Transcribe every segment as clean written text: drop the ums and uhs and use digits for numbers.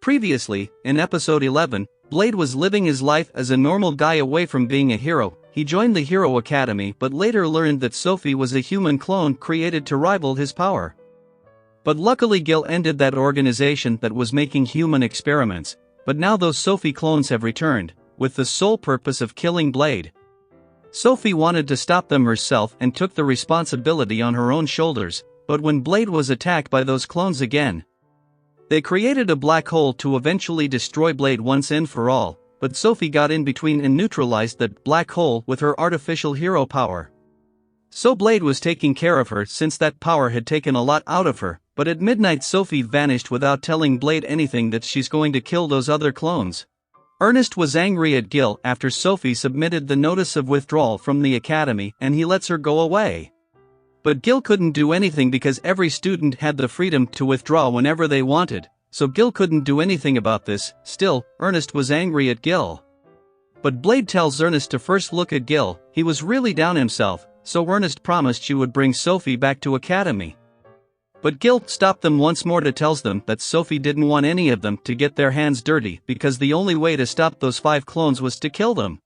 Previously, in episode 11, Blade was living his life as a normal guy away from being a hero. He joined the Hero Academy but later learned that Sophie was a human clone created to rival his power. But luckily Gil ended that organization that was making human experiments, but now those Sophie clones have returned, with the sole purpose of killing Blade. Sophie wanted to stop them herself and took the responsibility on her own shoulders, but when Blade was attacked by those clones again, they created a black hole to eventually destroy Blade once and for all, but Sophie got in between and neutralized that black hole with her artificial hero power. So Blade was taking care of her since that power had taken a lot out of her, but at midnight Sophie vanished without telling Blade anything that she's going to kill those other clones. Ernest was angry at Gil after Sophie submitted the notice of withdrawal from the academy and he lets her go away. But Gil couldn't do anything because every student had the freedom to withdraw whenever they wanted, so Gil couldn't do anything about this. Still, Ernest was angry at Gil. But Blade tells Ernest to first look at Gil. He was really down himself, so Ernest promised she would bring Sophie back to academy. But Gil stopped them once more to tells them that Sophie didn't want any of them to get their hands dirty because the only way to stop those 5 clones was to kill them.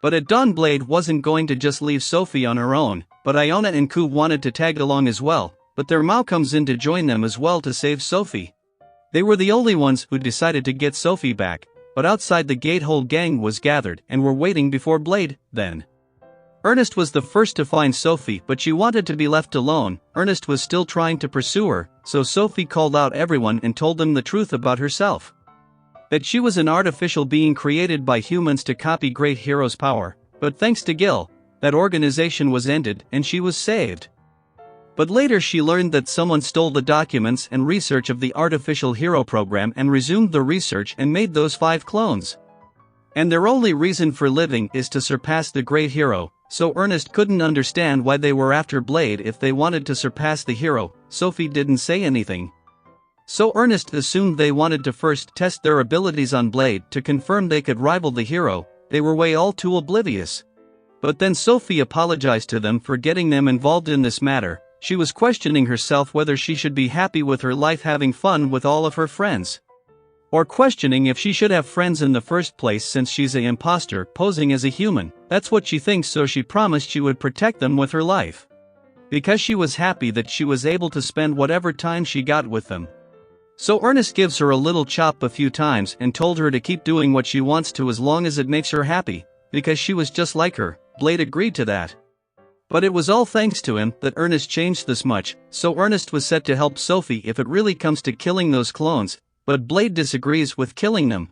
But at dawn Blade wasn't going to just leave Sophie on her own, but Iona and Ku wanted to tag along as well, but their Mao comes in to join them as well to save Sophie. They were the only ones who decided to get Sophie back, but outside the gate whole gang was gathered and were waiting before Blade. Then Ernest was the first to find Sophie, but she wanted to be left alone. Ernest was still trying to pursue her, so Sophie called out everyone and told them the truth about herself. That she was an artificial being created by humans to copy great heroes' power, but thanks to Gil, that organization was ended and she was saved. But later she learned that someone stole the documents and research of the artificial hero program and resumed the research and made those 5 clones. And their only reason for living is to surpass the great hero, so Ernest couldn't understand why they were after Blade if they wanted to surpass the hero. Sophie didn't say anything. So Ernest assumed they wanted to first test their abilities on Blade to confirm they could rival the hero. They were way all too oblivious. But then Sophie apologized to them for getting them involved in this matter. She was questioning herself whether she should be happy with her life having fun with all of her friends, or questioning if she should have friends in the first place since she's an imposter posing as a human. That's what she thinks, so she promised she would protect them with her life, because she was happy that she was able to spend whatever time she got with them. So Ernest gives her a little chop a few times and told her to keep doing what she wants to as long as it makes her happy, because she was just like her. Blade agreed to that. But it was all thanks to him that Ernest changed this much, so Ernest was set to help Sophie if it really comes to killing those clones, but Blade disagrees with killing them.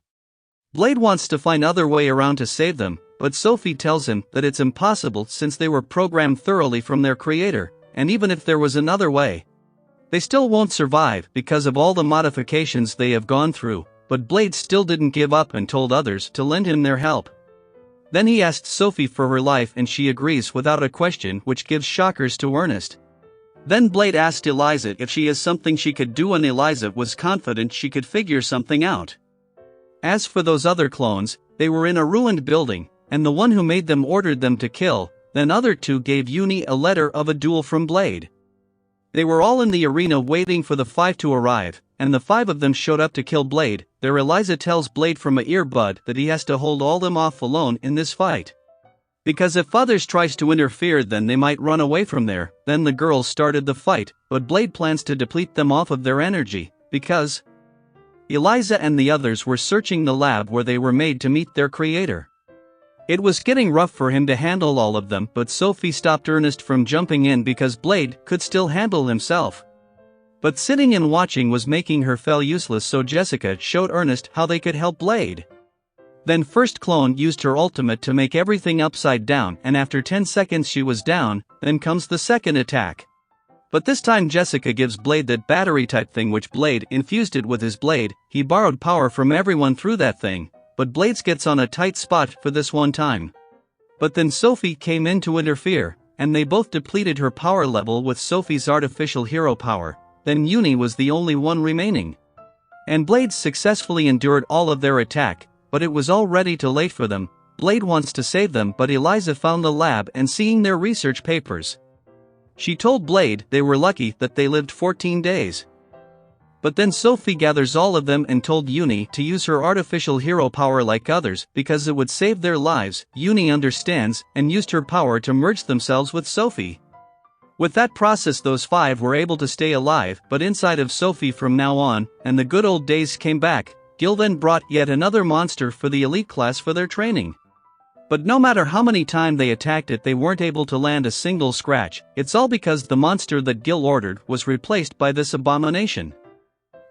Blade wants to find other way around to save them, but Sophie tells him that it's impossible since they were programmed thoroughly from their creator, and even if there was another way, they still won't survive because of all the modifications they have gone through. But Blade still didn't give up and told others to lend him their help. Then he asked Sophie for her life and she agrees without a question, which gives shockers to Ernest. Then Blade asked Eliza if she has something she could do and Eliza was confident she could figure something out. As for those other clones, they were in a ruined building, and the one who made them ordered them to kill. Then other 2 gave Uni a letter of a duel from Blade. They were all in the arena waiting for the 5 to arrive, and the 5 of them showed up to kill Blade. There Eliza tells Blade from a earbud that he has to hold all them off alone in this fight, because if others tries to interfere then they might run away from there. Then the girls started the fight, but Blade plans to deplete them off of their energy, because Eliza and the others were searching the lab where they were made to meet their creator. It was getting rough for him to handle all of them, but Sophie stopped Ernest from jumping in because Blade could still handle himself. But sitting and watching was making her feel useless, so Jessica showed Ernest how they could help Blade. Then first clone used her ultimate to make everything upside down, and after 10 seconds she was down. Then comes the second attack. But this time Jessica gives Blade that battery type thing, which Blade infused it with his blade. He borrowed power from everyone through that thing, but Blade gets on a tight spot for this one time. But then Sophie came in to interfere, and they both depleted her power level with Sophie's artificial hero power. Then Uni was the only one remaining. And Blade successfully endured all of their attack, but it was already too late for them. Blade wants to save them, but Eliza found the lab and seeing their research papers, she told Blade they were lucky that they lived 14 days. But then Sophie gathers all of them and told Uni to use her artificial hero power like others because it would save their lives. Uni understands and used her power to merge themselves with Sophie. With that process those 5 were able to stay alive but inside of Sophie from now on, and the good old days came back. Gil then brought yet another monster for the elite class for their training. But no matter how many times they attacked it, they weren't able to land a single scratch. It's all because the monster that Gil ordered was replaced by this abomination.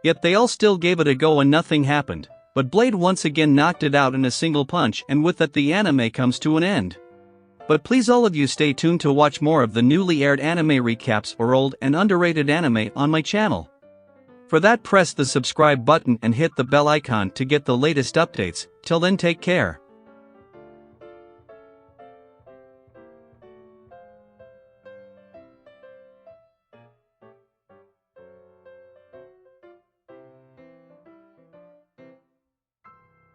Yet they all still gave it a go and nothing happened, but Blade once again knocked it out in a single punch, and with that the anime comes to an end. But please all of you stay tuned to watch more of the newly aired anime recaps or old and underrated anime on my channel. For that, press the subscribe button and hit the bell icon to get the latest updates. Till then, take care.